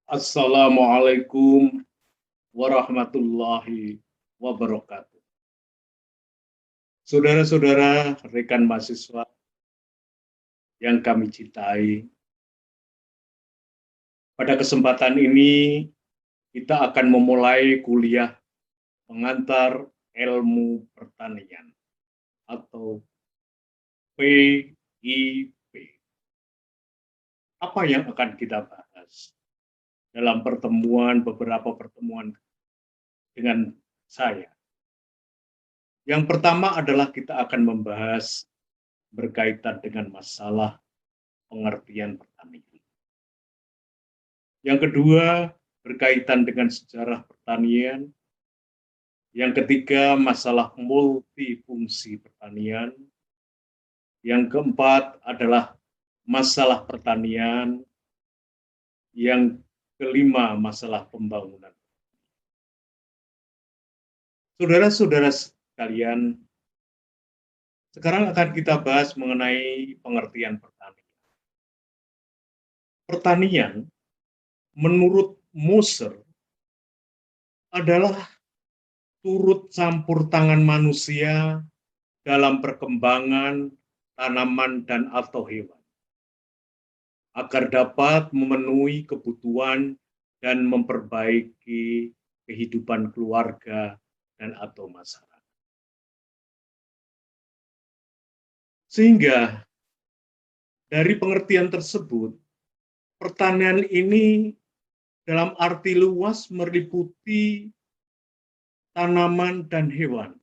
Assalamualaikum warahmatullahi wabarakatuh. Saudara-saudara, rekan mahasiswa yang kami cintai, pada kesempatan ini kita akan memulai kuliah pengantar ilmu pertanian atau PIP. Apa yang akan kita bahas dalam beberapa pertemuan dengan saya? Yang pertama adalah kita akan membahas berkaitan dengan masalah pengertian pertanian. Yang kedua, berkaitan dengan sejarah pertanian. Yang ketiga, masalah multifungsi pertanian. Yang keempat adalah masalah pertanian. Yang kelima, masalah pembangunan. Saudara-saudara sekalian, sekarang akan kita bahas mengenai pengertian pertanian. Pertanian, menurut Moser, adalah turut campur tangan manusia dalam perkembangan tanaman dan atau hewan, agar dapat memenuhi kebutuhan dan memperbaiki kehidupan keluarga dan atau masyarakat. Sehingga dari pengertian tersebut, pertanian ini dalam arti luas meliputi tanaman dan hewan.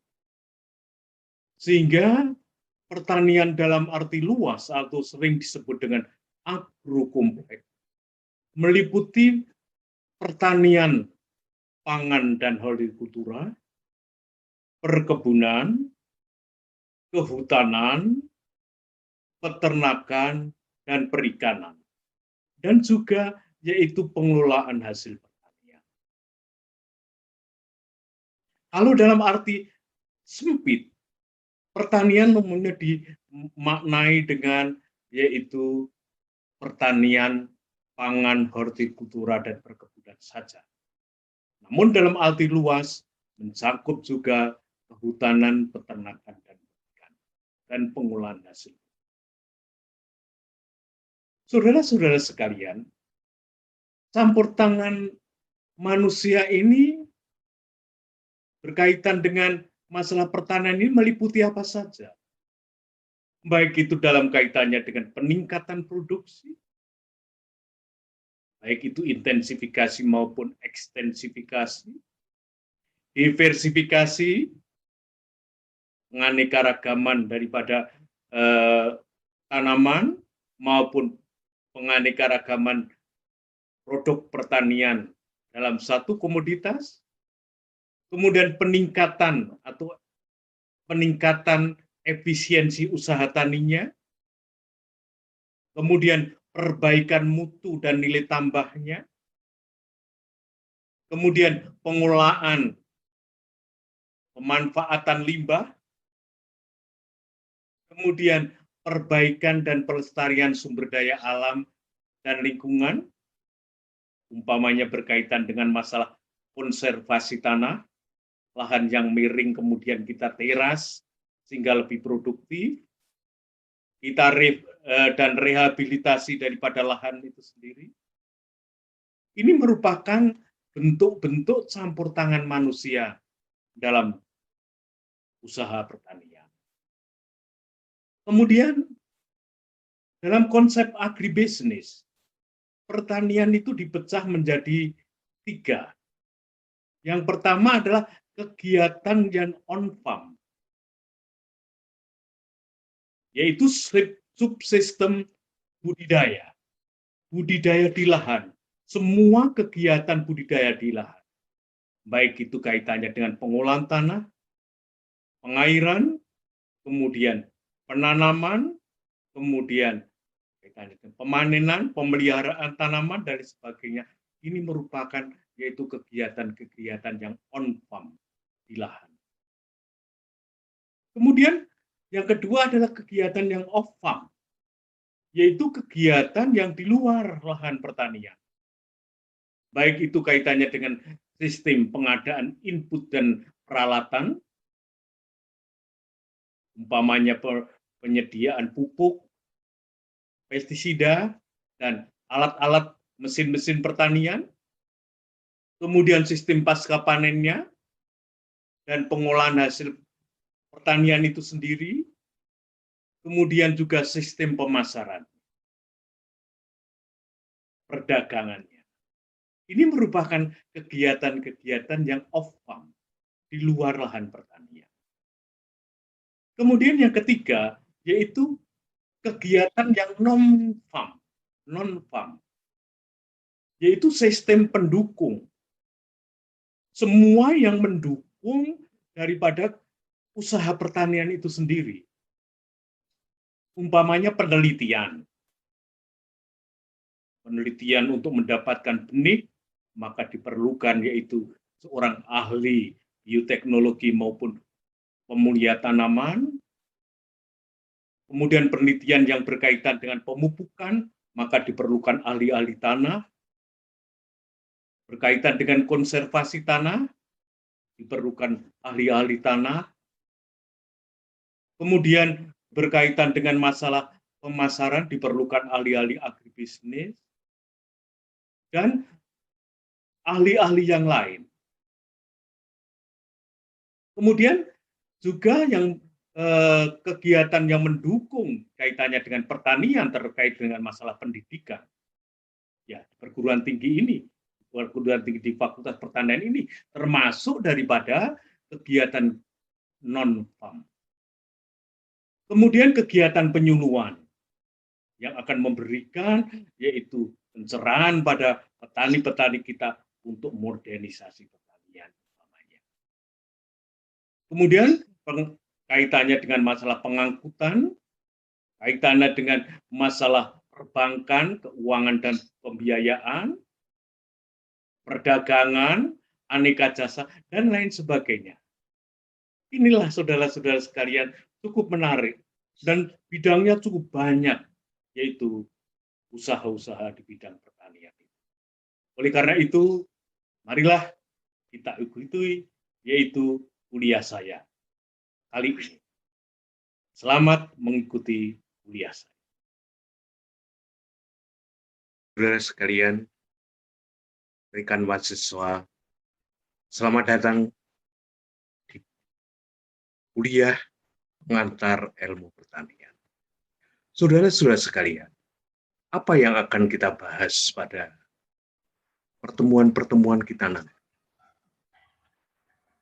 Sehingga pertanian dalam arti luas atau sering disebut dengan agrokompleks meliputi pertanian pangan dan hortikultura, perkebunan, kehutanan, peternakan, dan perikanan. Dan juga yaitu pengelolaan hasil pertanian. Kalau dalam arti sempit, pertanian umumnya dimaknai dengan yaitu pertanian, pangan, hortikultura, dan perkebunan saja. Namun dalam arti luas, mencakup juga kehutanan, peternakan, dan perikanan, dan pengolahan hasil. Saudara-saudara sekalian, campur tangan manusia ini berkaitan dengan masalah pertanian ini meliputi apa saja. Baik itu dalam kaitannya dengan peningkatan produksi, baik itu intensifikasi maupun ekstensifikasi, diversifikasi, penganekaragaman daripada tanaman maupun penganekaragaman produk pertanian dalam satu komoditas, kemudian peningkatan efisiensi usaha taninya, kemudian perbaikan mutu dan nilai tambahnya, kemudian pengolahan pemanfaatan limbah, kemudian perbaikan dan pelestarian sumber daya alam dan lingkungan, umpamanya berkaitan dengan masalah konservasi tanah, lahan yang miring kemudian kita teras sehingga lebih produktif, kita dan rehabilitasi daripada lahan itu sendiri. Ini merupakan bentuk-bentuk campur tangan manusia dalam usaha pertanian. Kemudian dalam konsep agribisnis, pertanian itu dipecah menjadi 3. Yang pertama adalah kegiatan yang on-farm, yaitu subsistem budidaya di lahan, semua kegiatan budidaya di lahan, baik itu kaitannya dengan pengolahan tanah, pengairan, kemudian penanaman, kemudian pemanenan, pemeliharaan tanaman, dan sebagainya. Ini merupakan yaitu kegiatan-kegiatan yang on-farm di lahan. Kemudian yang kedua adalah kegiatan yang off-farm, yaitu kegiatan yang di luar lahan pertanian. baik itu kaitannya dengan sistem pengadaan input dan peralatan, umpamanya penyediaan pupuk, pestisida, dan alat-alat mesin-mesin pertanian, kemudian sistem pasca panennya, dan pengolahan hasil pertanian itu sendiri, kemudian juga sistem pemasaran, perdagangannya. Ini merupakan kegiatan-kegiatan yang off-farm, di luar lahan pertanian. Kemudian yang ketiga, yaitu kegiatan yang non-farm, yaitu sistem pendukung. Semua yang mendukung daripada usaha pertanian itu sendiri. Umpamanya penelitian untuk mendapatkan benih, maka diperlukan yaitu seorang ahli bioteknologi maupun pemulia tanaman. Kemudian penelitian yang berkaitan dengan pemupukan, maka diperlukan ahli-ahli tanah. Berkaitan dengan konservasi tanah, diperlukan ahli-ahli tanah. Kemudian berkaitan dengan masalah pemasaran, diperlukan ahli-ahli agribisnis, dan ahli-ahli yang lain. Kemudian juga yang kegiatan yang mendukung kaitannya dengan pertanian terkait dengan masalah pendidikan. Ya, perguruan tinggi ini, perguruan tinggi di Fakultas Pertanian ini termasuk daripada kegiatan non-farm. Kemudian kegiatan penyuluhan yang akan memberikan yaitu pencerahan pada petani-petani kita untuk modernisasi pertanian. Kemudian kaitannya dengan masalah pengangkutan, kaitannya dengan masalah perbankan, keuangan dan pembiayaan, perdagangan, aneka jasa, dan lain sebagainya. Inilah saudara-saudara sekalian cukup menarik dan bidangnya cukup banyak, yaitu usaha-usaha di bidang pertanian. Oleh karena itu, marilah kita ikuti, yaitu kuliah saya kali ini. Selamat mengikuti kuliah saya. Saudara sekalian, rekan mahasiswa, selamat datang di kuliah pengantar ilmu pertanian. Saudara-saudara sekalian, apa yang akan kita bahas pada pertemuan-pertemuan kita nanti?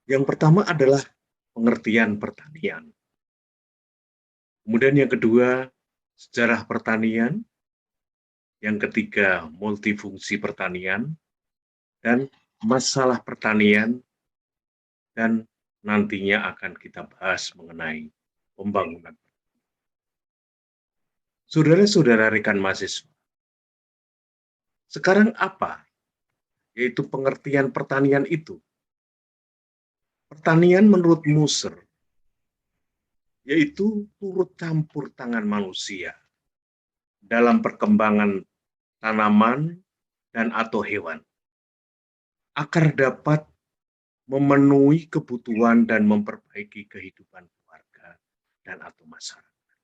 Yang pertama adalah pengertian pertanian. Kemudian yang kedua, sejarah pertanian. Yang ketiga, multifungsi pertanian. Dan masalah pertanian. Dan nantinya akan kita bahas mengenai pembangunan. Saudara-saudara rekan mahasiswa, sekarang apa? Yaitu pengertian pertanian itu. Pertanian menurut Musser, yaitu turut campur tangan manusia dalam perkembangan tanaman dan atau hewan, agar dapat memenuhi kebutuhan dan memperbaiki kehidupan keluarga dan atau masyarakat.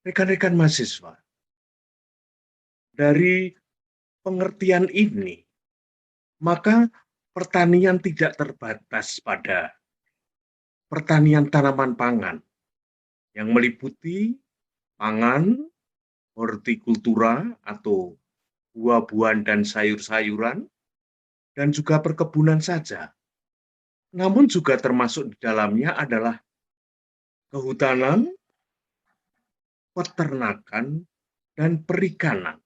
Rekan-rekan mahasiswa, dari pengertian ini, maka pertanian tidak terbatas pada pertanian tanaman pangan yang meliputi pangan, hortikultura atau buah-buahan dan sayur-sayuran, dan juga perkebunan saja. Namun juga termasuk di dalamnya adalah kehutanan, peternakan, dan perikanan.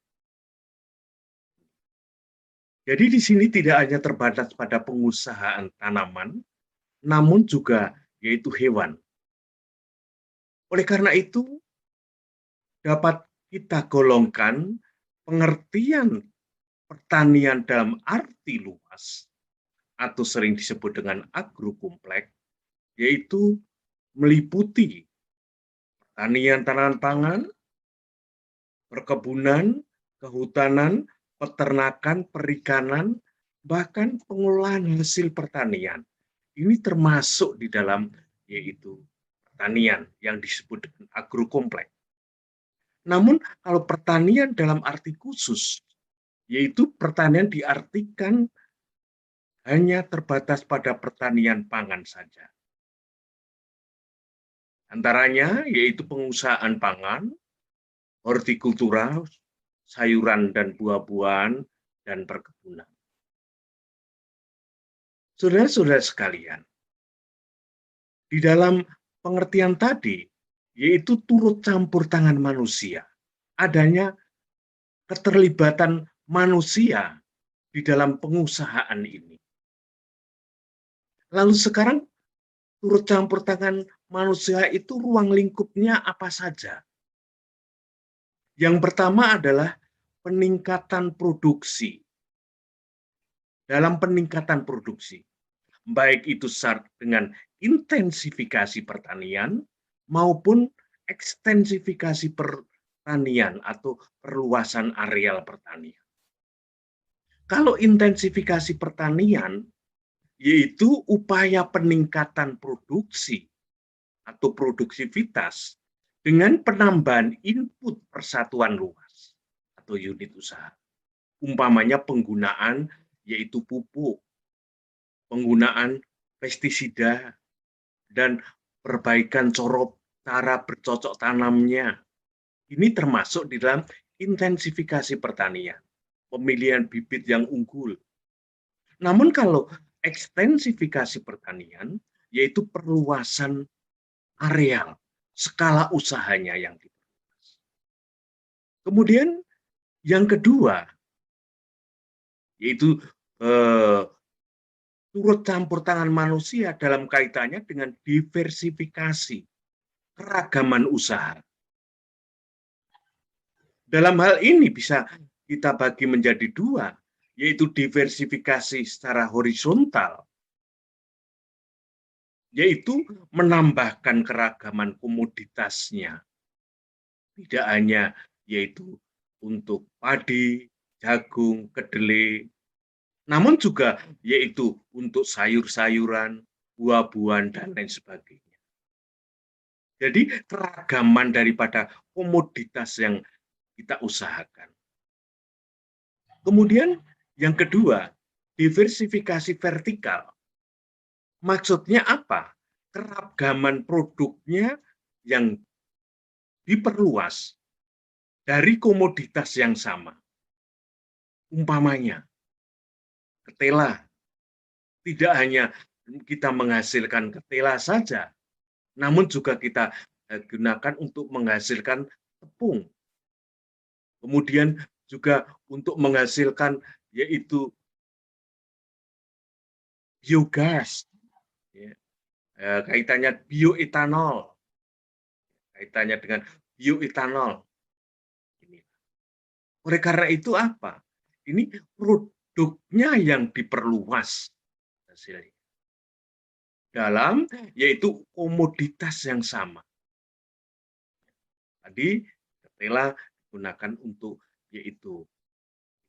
Jadi di sini tidak hanya terbatas pada pengusahaan tanaman, namun juga yaitu hewan. Oleh karena itu, dapat kita golongkan pengertian pertanian dalam arti luas, atau sering disebut dengan agrokompleks, yaitu meliputi pertanian tanaman pangan, perkebunan, kehutanan, peternakan, perikanan, bahkan pengolahan hasil pertanian. Ini termasuk di dalam yaitu pertanian yang disebut dengan agrokompleks. Namun kalau pertanian dalam arti khusus, yaitu pertanian diartikan hanya terbatas pada pertanian pangan saja. Antaranya yaitu pengusahaan pangan, hortikultura, sayuran dan buah-buahan, dan perkebunan. Saudara-saudara sekalian, di dalam pengertian tadi, yaitu turut campur tangan manusia, adanya keterlibatan manusia di dalam pengusahaan ini. Lalu sekarang turut campur tangan manusia itu ruang lingkupnya apa saja? Yang pertama adalah peningkatan produksi. Dalam peningkatan produksi, baik itu dengan intensifikasi pertanian maupun ekstensifikasi pertanian atau perluasan areal pertanian. Kalau intensifikasi pertanian, yaitu upaya peningkatan produksi atau produktivitas dengan penambahan input persatuan luas atau unit usaha. Umpamanya penggunaan yaitu pupuk, penggunaan pestisida, dan perbaikan cara bercocok tanamnya. Ini termasuk di dalam intensifikasi pertanian, pemilihan bibit yang unggul. Namun kalau ekstensifikasi pertanian, yaitu perluasan areal, skala usahanya yang diperluas. Kemudian yang kedua, yaitu turut campur tangan manusia dalam kaitannya dengan diversifikasi, keragaman usaha. Dalam hal ini bisa kita bagi menjadi dua, yaitu diversifikasi secara horizontal, yaitu menambahkan keragaman komoditasnya. Tidak hanya yaitu untuk padi, jagung, kedelai, namun juga yaitu untuk sayur-sayuran, buah-buahan, dan lain sebagainya. Jadi keragaman daripada komoditas yang kita usahakan. Kemudian yang kedua, diversifikasi vertikal. Maksudnya apa? Keragaman produknya yang diperluas dari komoditas yang sama. Umpamanya, ketela. Tidak hanya kita menghasilkan ketela saja, namun juga kita gunakan untuk menghasilkan tepung. Kemudian juga untuk menghasilkan yaitu biogas, ya, kaitannya bioetanol, kaitannya dengan bioetanol. Oleh karena itu apa? Ini produknya yang diperluas hasilnya. Dalam yaitu komoditas yang sama. Tadi ketela digunakan untuk yaitu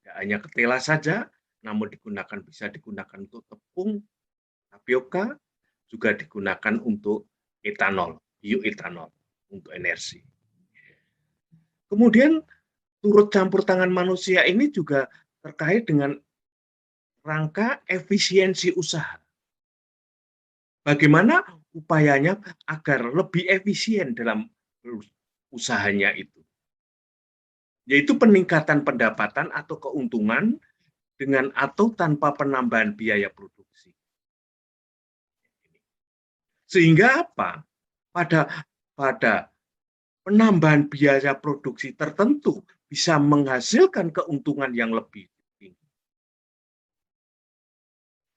tidak hanya ketela saja, namun bisa digunakan untuk tepung, tapioka, juga digunakan untuk etanol, bioetanol, untuk energi. Kemudian turut campur tangan manusia ini juga terkait dengan rangka efisiensi usaha. Bagaimana upayanya agar lebih efisien dalam usahanya itu. Yaitu peningkatan pendapatan atau keuntungan dengan atau tanpa penambahan biaya produksi. Sehingga apa? Pada penambahan biaya produksi tertentu bisa menghasilkan keuntungan yang lebih tinggi.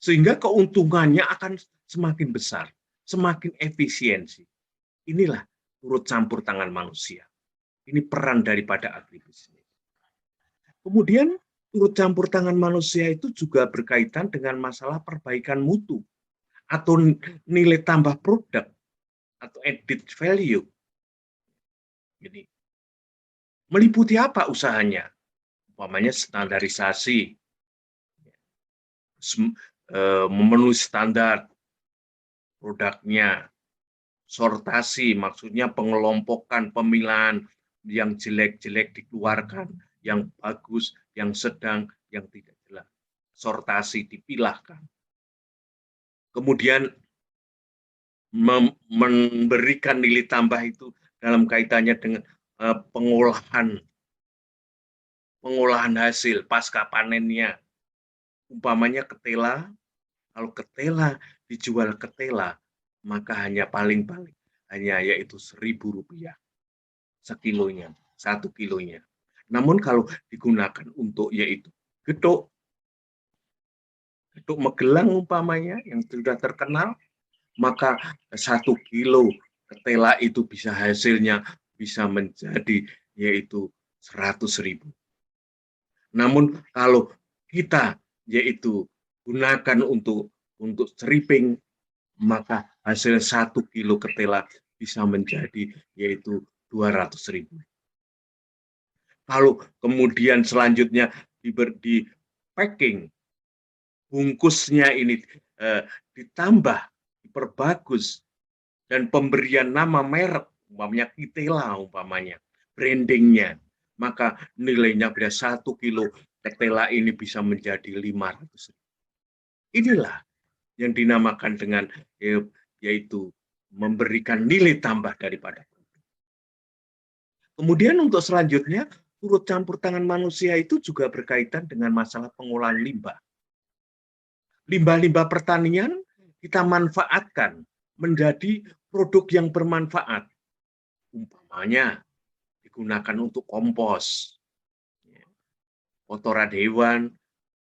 Sehingga keuntungannya akan semakin besar, semakin efisiensi. Inilah turut campur tangan manusia. Ini peran daripada agribisnis. Kemudian turut campur tangan manusia itu juga berkaitan dengan masalah perbaikan mutu atau nilai tambah produk atau added value. Jadi meliputi apa usahanya? umpamanya standarisasi, memenuhi standar produknya, sortasi, maksudnya pengelompokan, pemilahan yang jelek-jelek dikeluarkan, yang bagus, yang sedang, yang tidak jelas. Sortasi dipilahkan. Kemudian memberikan nilai tambah itu dalam kaitannya dengan pengolahan hasil pasca panennya. Umpamanya ketela, kalau ketela dijual ketela, maka hanya paling-paling hanya yaitu Rp1.000 sekilonya, 1 kilonya. Namun kalau digunakan untuk yaitu gedok Magelang umpamanya yang sudah terkenal, maka 1 kilo ketela itu bisa hasilnya bisa menjadi yaitu 100.000. Namun kalau kita yaitu gunakan untuk stripping, maka hasil 1 kilo ketela bisa menjadi yaitu 200.000. Kalau kemudian selanjutnya di packing, bungkusnya ini ditambah, diperbagus, dan pemberian nama merek, umpamanya Kitela, umpamanya brandingnya, maka nilainya bisa 1 kilo ketela ini bisa menjadi 500. Inilah yang dinamakan dengan yaitu memberikan nilai tambah daripada produk. Kemudian untuk selanjutnya, turut campur tangan manusia itu juga berkaitan dengan masalah pengolahan limbah. Limbah-limbah pertanian kita manfaatkan menjadi produk yang bermanfaat. Umpamanya digunakan untuk kompos. Kotoran hewan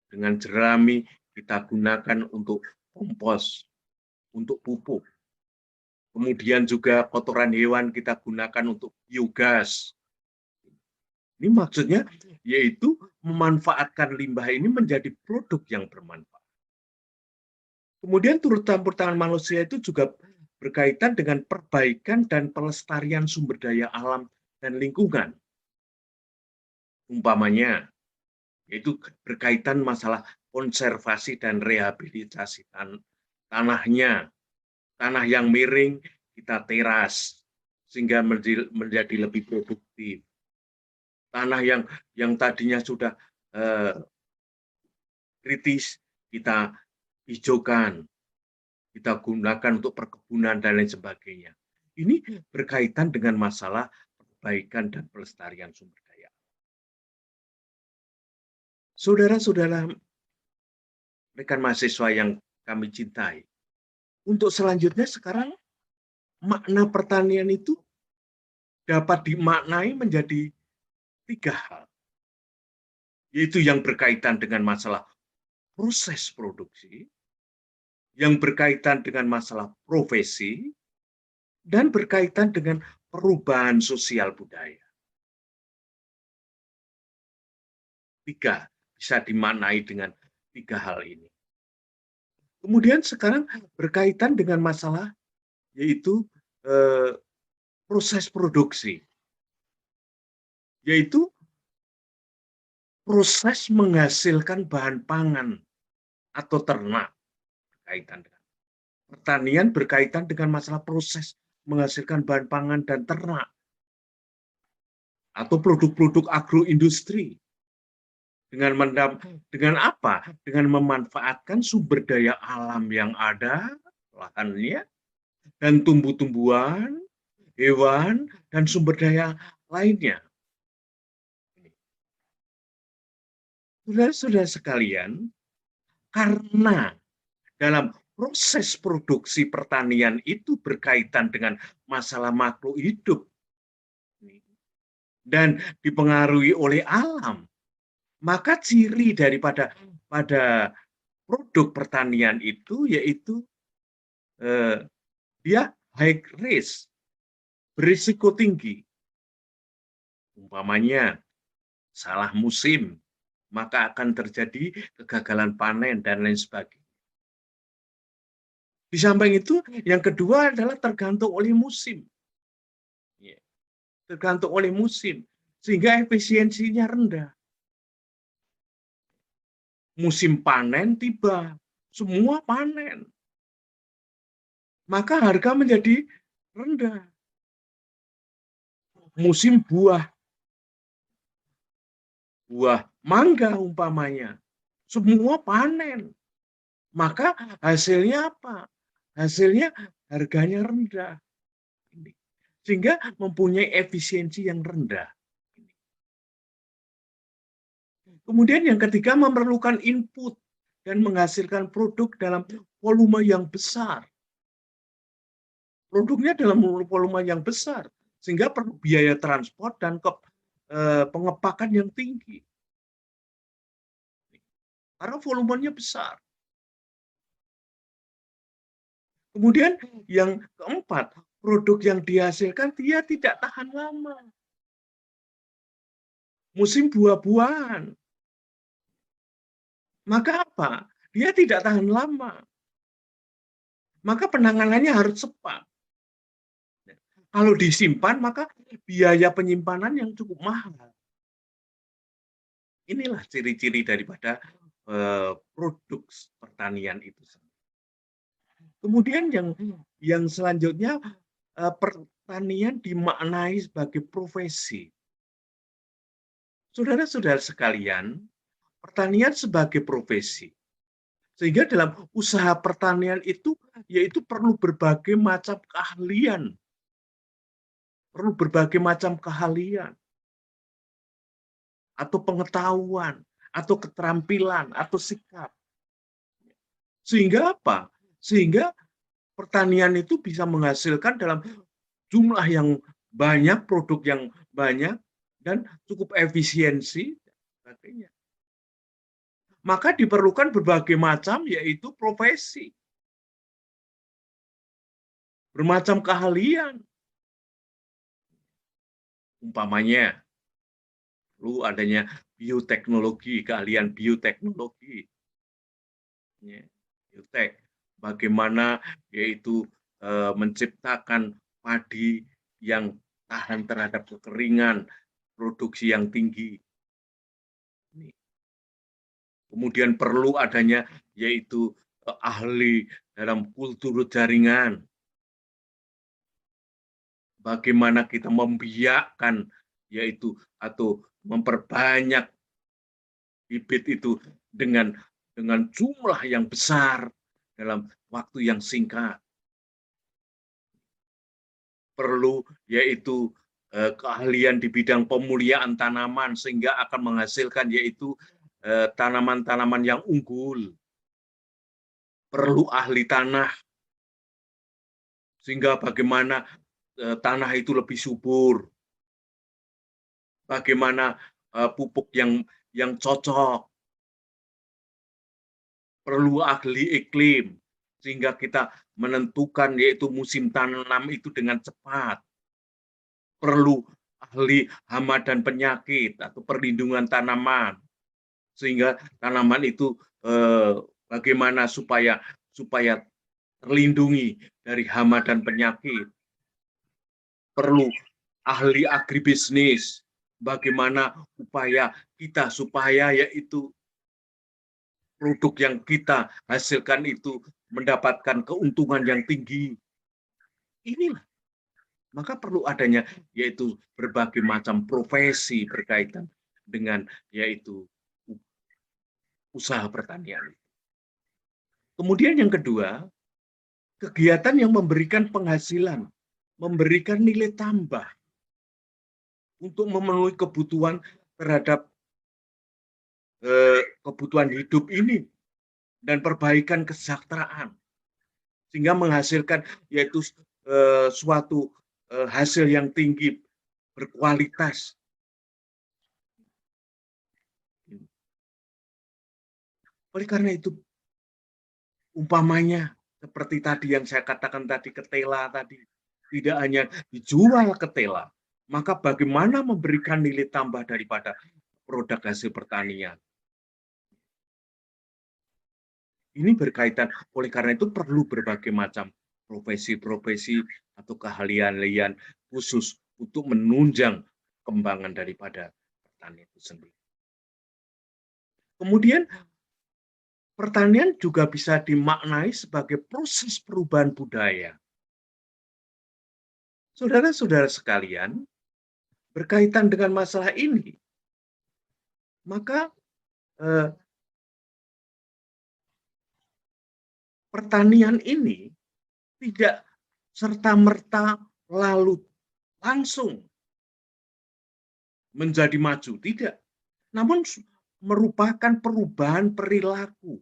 dengan jerami kita gunakan untuk kompos, untuk pupuk. Kemudian juga kotoran hewan kita gunakan untuk biogas. Ini maksudnya yaitu memanfaatkan limbah ini menjadi produk yang bermanfaat. Kemudian turut campur tangan manusia itu juga berkaitan dengan perbaikan dan pelestarian sumber daya alam dan lingkungan. Umpamanya, yaitu berkaitan masalah konservasi dan rehabilitasi tanahnya. Tanah yang miring kita teras sehingga menjadi lebih produktif. Tanah yang tadinya sudah kritis kita hijaukan, kita gunakan untuk perkebunan dan lain sebagainya. Ini berkaitan dengan masalah perbaikan dan pelestarian sumber daya. Saudara-saudara rekan mahasiswa yang kami cintai, untuk selanjutnya sekarang makna pertanian itu dapat dimaknai menjadi 3 hal, yaitu yang berkaitan dengan masalah proses produksi, yang berkaitan dengan masalah profesi, dan berkaitan dengan perubahan sosial budaya. 3 bisa dimaknai dengan 3 hal ini. Kemudian sekarang berkaitan dengan masalah yaitu proses produksi, yaitu proses menghasilkan bahan pangan atau ternak. Berkaitan dengan pertanian, berkaitan dengan masalah proses menghasilkan bahan pangan dan ternak atau produk-produk agroindustri. Dengan apa? Dengan memanfaatkan sumber daya alam yang ada, lahannya, dan tumbuh-tumbuhan, hewan, dan sumber daya lainnya. Saudara-saudara sekalian, karena dalam proses produksi pertanian itu berkaitan dengan masalah makhluk hidup dan dipengaruhi oleh alam, maka ciri daripada produk pertanian itu yaitu dia high risk, berisiko tinggi. Umpamanya salah musim, maka akan terjadi kegagalan panen dan lain sebagainya. Di samping itu, yang kedua adalah tergantung oleh musim. Tergantung oleh musim, sehingga efisiensinya rendah. musim panen tiba, semua panen, maka harga menjadi rendah. Musim buah mangga umpamanya, semua panen, maka hasilnya apa? Hasilnya harganya rendah, sehingga mempunyai efisiensi yang rendah. Kemudian yang ketiga, memerlukan input dan menghasilkan produk dalam volume yang besar. Produknya dalam volume yang besar, sehingga perlu biaya transport dan pengepakan yang tinggi. Karena volumenya besar. Kemudian yang keempat, produk yang dihasilkan dia tidak tahan lama. Musim buah-buahan. Maka apa? Dia tidak tahan lama. Maka penanganannya harus cepat. Kalau disimpan, maka biaya penyimpanan yang cukup mahal. Inilah ciri-ciri daripada produk pertanian itu. Kemudian yang selanjutnya, pertanian dimaknai sebagai profesi. Saudara-saudara sekalian, pertanian sebagai profesi. Sehingga dalam usaha pertanian itu, yaitu perlu berbagai macam keahlian. Perlu berbagai macam keahlian. Atau pengetahuan, atau keterampilan, atau sikap. Sehingga apa? Sehingga pertanian itu bisa menghasilkan dalam jumlah yang banyak, produk yang banyak, dan cukup efisiensi, dan sebagainya. Maka diperlukan berbagai macam, yaitu profesi. Bermacam keahlian. Umpamanya, perlu adanya bioteknologi, keahlian bioteknologi. Biotek, bagaimana yaitu menciptakan padi yang tahan terhadap kekeringan, produksi yang tinggi. Kemudian perlu adanya yaitu ahli dalam kultur jaringan. Bagaimana kita membiakkan yaitu atau memperbanyak bibit itu dengan jumlah yang besar dalam waktu yang singkat. Perlu yaitu keahlian di bidang pemuliaan tanaman sehingga akan menghasilkan yaitu tanaman-tanaman yang unggul. Perlu ahli tanah sehingga bagaimana tanah itu lebih subur. Bagaimana pupuk yang cocok. Perlu ahli iklim sehingga kita menentukan yaitu musim tanam itu dengan cepat. Perlu ahli hama dan penyakit atau perlindungan tanaman sehingga tanaman itu bagaimana supaya terlindungi dari hama dan penyakit. Perlu ahli agribisnis, bagaimana upaya kita supaya yaitu produk yang kita hasilkan itu mendapatkan keuntungan yang tinggi. Inilah. Maka perlu adanya yaitu berbagai macam profesi berkaitan dengan yaitu usaha pertanian. Kemudian yang kedua, kegiatan yang memberikan penghasilan, memberikan nilai tambah untuk memenuhi kebutuhan terhadap kebutuhan hidup ini dan perbaikan kesejahteraan sehingga menghasilkan yaitu suatu hasil yang tinggi berkualitas. Oleh karena itu umpamanya seperti tadi yang saya katakan tadi, ketela tadi tidak hanya dijual ketela, maka bagaimana memberikan nilai tambah daripada produk hasil pertanian. Ini berkaitan, oleh karena itu perlu berbagai macam profesi-profesi atau keahlian khusus untuk menunjang kembangan daripada pertanian itu sendiri. Kemudian pertanian juga bisa dimaknai sebagai proses perubahan budaya. Saudara-saudara sekalian, berkaitan dengan masalah ini, maka pertanian ini tidak serta-merta lalu langsung menjadi maju, tidak. Namun merupakan perubahan perilaku,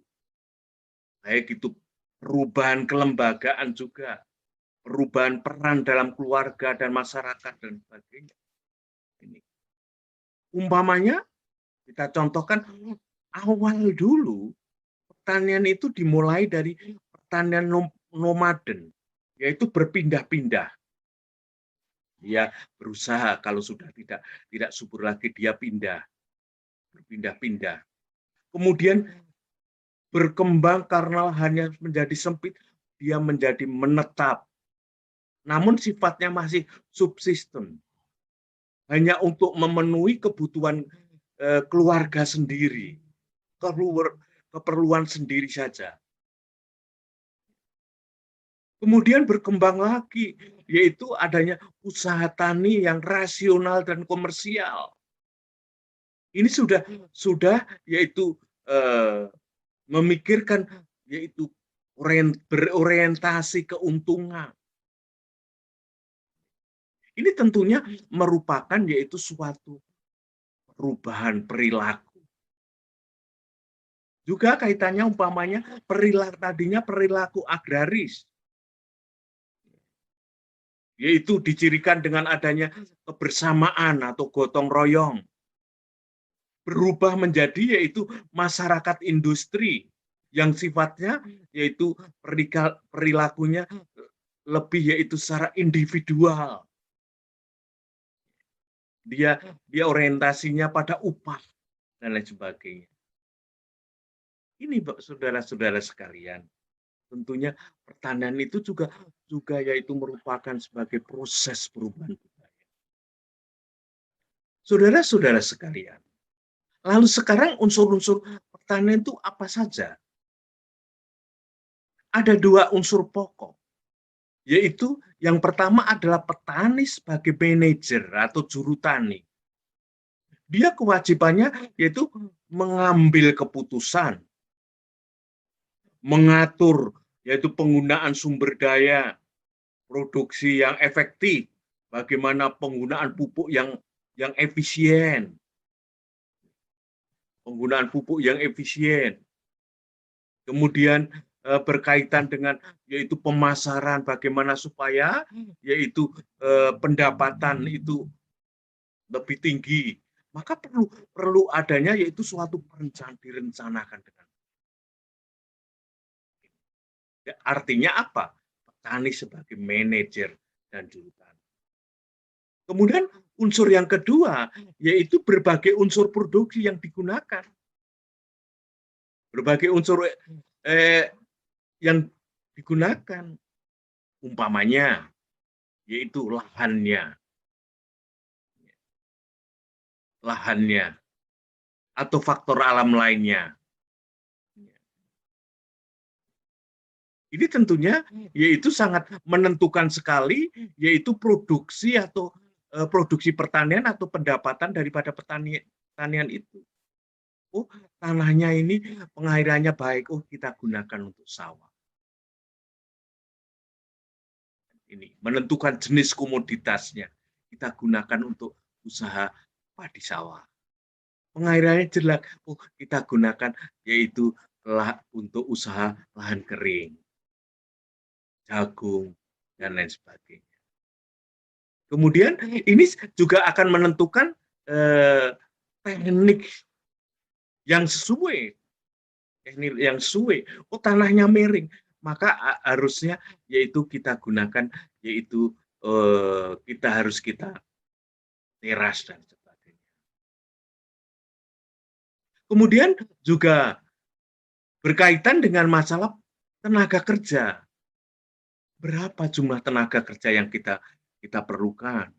baik itu perubahan kelembagaan juga, perubahan peran dalam keluarga dan masyarakat dan sebagainya. Ini. Umpamanya, kita contohkan awal dulu pertanian itu dimulai dari pertanian nomaden, yaitu berpindah-pindah. Dia berusaha kalau sudah tidak subur lagi dia berpindah-pindah. Kemudian berkembang karena lahannya menjadi sempit, dia menjadi menetap. Namun sifatnya masih subsisten. Hanya untuk memenuhi kebutuhan keluarga sendiri, keperluan sendiri saja. Kemudian berkembang lagi, yaitu adanya usaha tani yang rasional dan komersial. Ini sudah yaitu memikirkan yaitu berorientasi keuntungan. Ini tentunya merupakan yaitu suatu perubahan perilaku. Juga kaitannya umpamanya tadinya perilaku agraris, yaitu dicirikan dengan adanya kebersamaan atau gotong royong, berubah menjadi yaitu masyarakat industri yang sifatnya yaitu perilakunya lebih yaitu secara individual. Dia orientasinya pada upah dan lain sebagainya. Ini saudara-saudara sekalian, tentunya pertanian itu juga yaitu merupakan sebagai proses perubahan budaya. Saudara-saudara sekalian, lalu sekarang unsur-unsur pertanian itu apa saja? Ada 2 unsur pokok, yaitu yang pertama adalah petani sebagai manajer atau juru tani. Dia kewajibannya yaitu mengambil keputusan, mengatur yaitu penggunaan sumber daya, produksi yang efektif, bagaimana penggunaan pupuk yang efisien, kemudian berkaitan dengan yaitu pemasaran, bagaimana supaya yaitu pendapatan itu lebih tinggi, maka perlu adanya yaitu suatu direncanakan dengan. Artinya apa? Petani sebagai manajer dan juru tani. Kemudian unsur yang kedua yaitu berbagai unsur produksi yang digunakan. Berbagai unsur yang digunakan, umpamanya yaitu lahannya atau faktor alam lainnya. Ini tentunya yaitu sangat menentukan sekali yaitu produksi atau produksi pertanian atau pendapatan daripada pertanian itu. Oh, tanahnya ini pengairannya baik, oh kita gunakan untuk sawah. Ini menentukan jenis komoditasnya, kita gunakan untuk usaha padi sawah. Pengairannya jelek, oh kita gunakan yaitu untuk usaha lahan kering, jagung, dan lain sebagainya. Kemudian ini juga akan menentukan teknik yang sesuai. Oh tanahnya miring, maka harusnya yaitu kita gunakan yaitu kita teras dan sebagainya. Kemudian juga berkaitan dengan masalah tenaga kerja. Berapa jumlah tenaga kerja yang kita perlukan?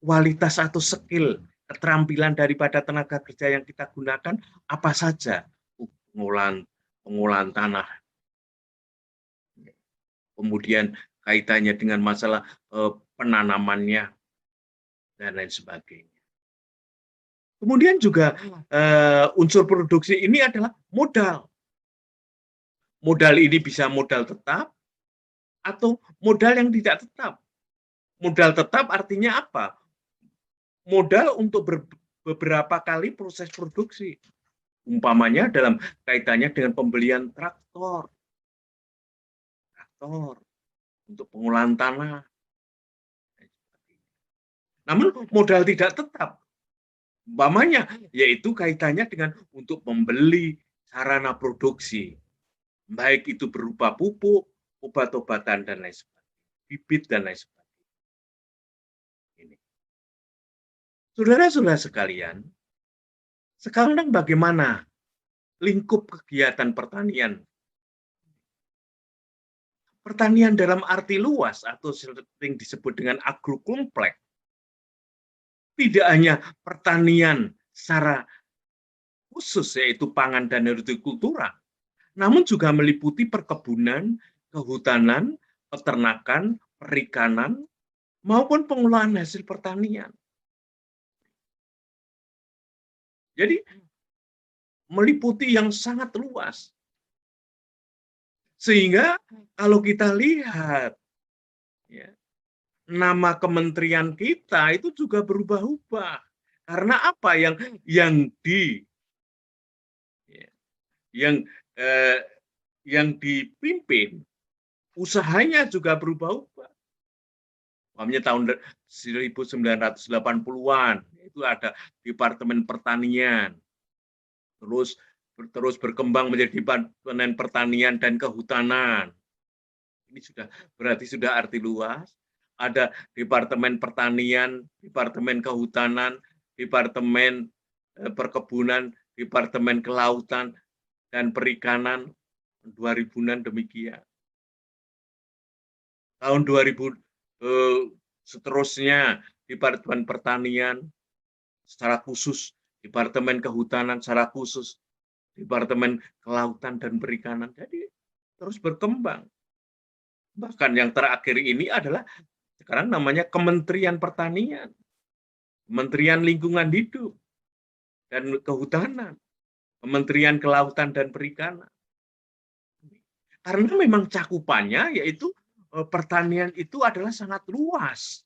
Kualitas atau skill keterampilan daripada tenaga kerja yang kita gunakan apa saja? Pengolahan tanah, kemudian kaitannya dengan masalah penanamannya, dan lain sebagainya. Kemudian juga unsur produksi ini adalah modal. Modal ini bisa modal tetap atau modal yang tidak tetap. Modal tetap artinya apa? Modal untuk beberapa kali proses produksi. Umpamanya dalam kaitannya dengan pembelian traktor untuk pengolahan tanah. Namun modal tidak tetap, umpamanya yaitu kaitannya dengan untuk membeli sarana produksi, baik itu berupa pupuk, obat-obatan, dan lain sebagainya, bibit, dan lain sebagainya. Ini. Saudara-saudara sekalian, sekarang bagaimana lingkup kegiatan pertanian? Pertanian dalam arti luas atau sering disebut dengan agrokompleks, tidak hanya pertanian secara khusus yaitu pangan dan hortikultura, namun juga meliputi perkebunan, kehutanan, peternakan, perikanan, maupun pengolahan hasil pertanian. Jadi meliputi yang sangat luas. Sehingga kalau kita lihat ya, nama kementerian kita itu juga berubah-ubah. Karena apa yang dipimpin usahanya juga berubah-ubah. Umpamanya tahun 1980-an itu ada Departemen Pertanian. Terus berkembang menjadi Departemen Pertanian dan Kehutanan. Ini berarti sudah arti luas. Ada Departemen Pertanian, Departemen Kehutanan, Departemen Perkebunan, Departemen Kelautan dan Perikanan, 2000-an demikian. Tahun 2000 seterusnya Departemen Pertanian secara khusus, Departemen Kehutanan secara khusus, Departemen Kelautan dan Perikanan. Jadi terus berkembang. Bahkan yang terakhir ini adalah sekarang namanya Kementerian Pertanian, Kementerian Lingkungan Hidup dan Kehutanan, Kementerian Kelautan dan Perikanan. Karena memang cakupannya yaitu pertanian itu adalah sangat luas.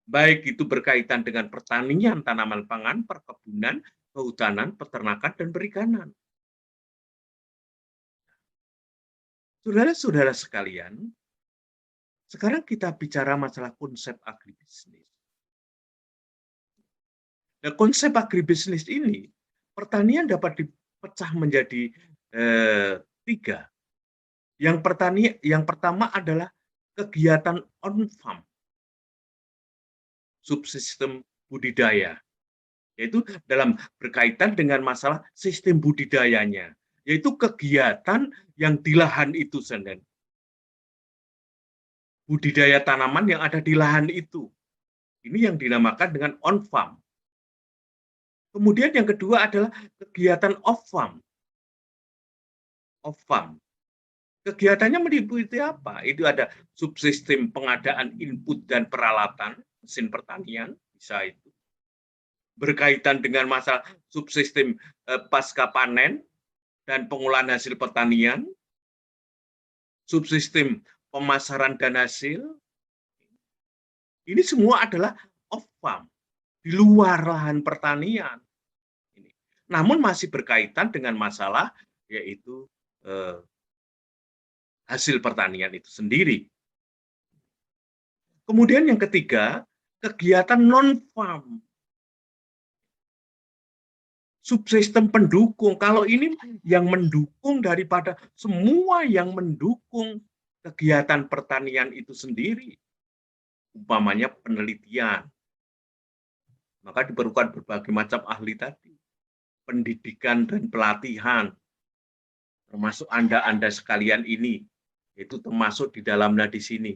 Baik itu berkaitan dengan pertanian, tanaman pangan, perkebunan, kehutanan, peternakan, dan perikanan. Saudara-saudara sekalian, sekarang kita bicara masalah konsep agribisnis. Nah, konsep agribisnis ini, pertanian dapat dipecah menjadi 3. Yang pertama adalah kegiatan on-farm, subsistem budidaya, yaitu dalam berkaitan dengan masalah sistem budidayanya, yaitu kegiatan yang di lahan itu sendiri. Budidaya tanaman yang ada di lahan itu. Ini yang dinamakan dengan on-farm. Kemudian yang kedua adalah kegiatan off-farm. Off-farm. Kegiatannya meliputi apa? Itu ada subsistem pengadaan input dan peralatan, mesin pertanian, bisa itu. Berkaitan dengan masalah subsistem pasca panen dan pengolahan hasil pertanian, subsistem pemasaran dan hasil, ini semua adalah off-farm, di luar lahan pertanian. Namun masih berkaitan dengan masalah yaitu hasil pertanian itu sendiri. Kemudian yang ketiga, kegiatan non-farm. Subsistem pendukung. Kalau ini yang mendukung daripada semua yang mendukung kegiatan pertanian itu sendiri. Umpamanya penelitian. Maka diperlukan berbagai macam ahli tadi. Pendidikan dan pelatihan. Termasuk Anda sekalian ini. Itu termasuk di dalamnya di sini.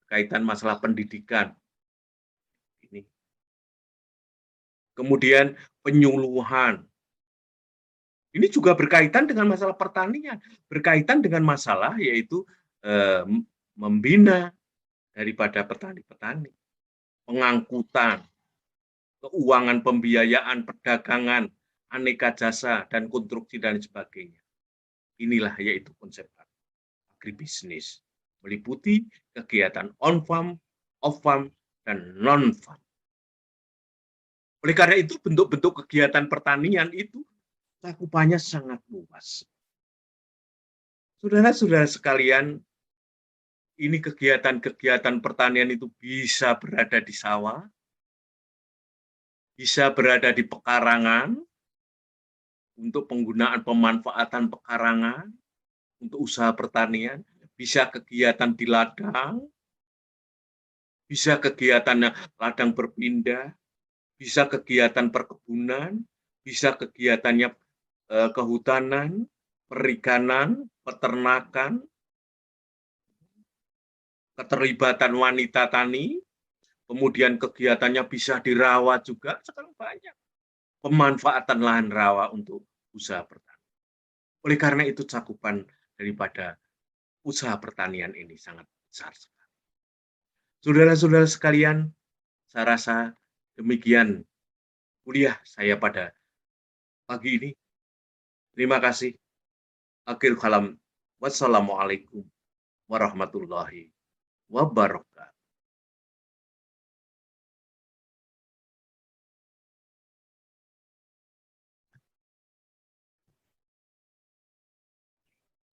Kaitan masalah pendidikan. Ini. kemudian penyuluhan. Ini juga berkaitan dengan masalah pertanian, berkaitan dengan masalah yaitu membina daripada petani-petani, pengangkutan, keuangan pembiayaan, perdagangan, aneka jasa, dan konstruksi dan sebagainya. Inilah yaitu konsep agribisnis, meliputi kegiatan on-farm, off-farm, dan non-farm. Oleh karena itu, bentuk-bentuk kegiatan pertanian itu cakupannya sangat luas. Saudara-saudara sekalian, ini kegiatan-kegiatan pertanian itu bisa berada di sawah, bisa berada di pekarangan, untuk penggunaan pemanfaatan pekarangan, untuk usaha pertanian, bisa kegiatan di ladang, bisa kegiatan ladang berpindah, bisa kegiatan perkebunan, bisa kegiatannya kehutanan, perikanan, peternakan, keterlibatan wanita tani, kemudian kegiatannya bisa dirawat juga, sekarang banyak. Pemanfaatan lahan rawa untuk usaha pertanian. Oleh karena itu cakupan daripada usaha pertanian ini sangat besar sekali. Saudara-saudara sekalian, saya rasa demikian kuliah saya pada pagi ini. Terima kasih. Akhir kalam. Wassalamualaikum warahmatullahi wabarakatuh.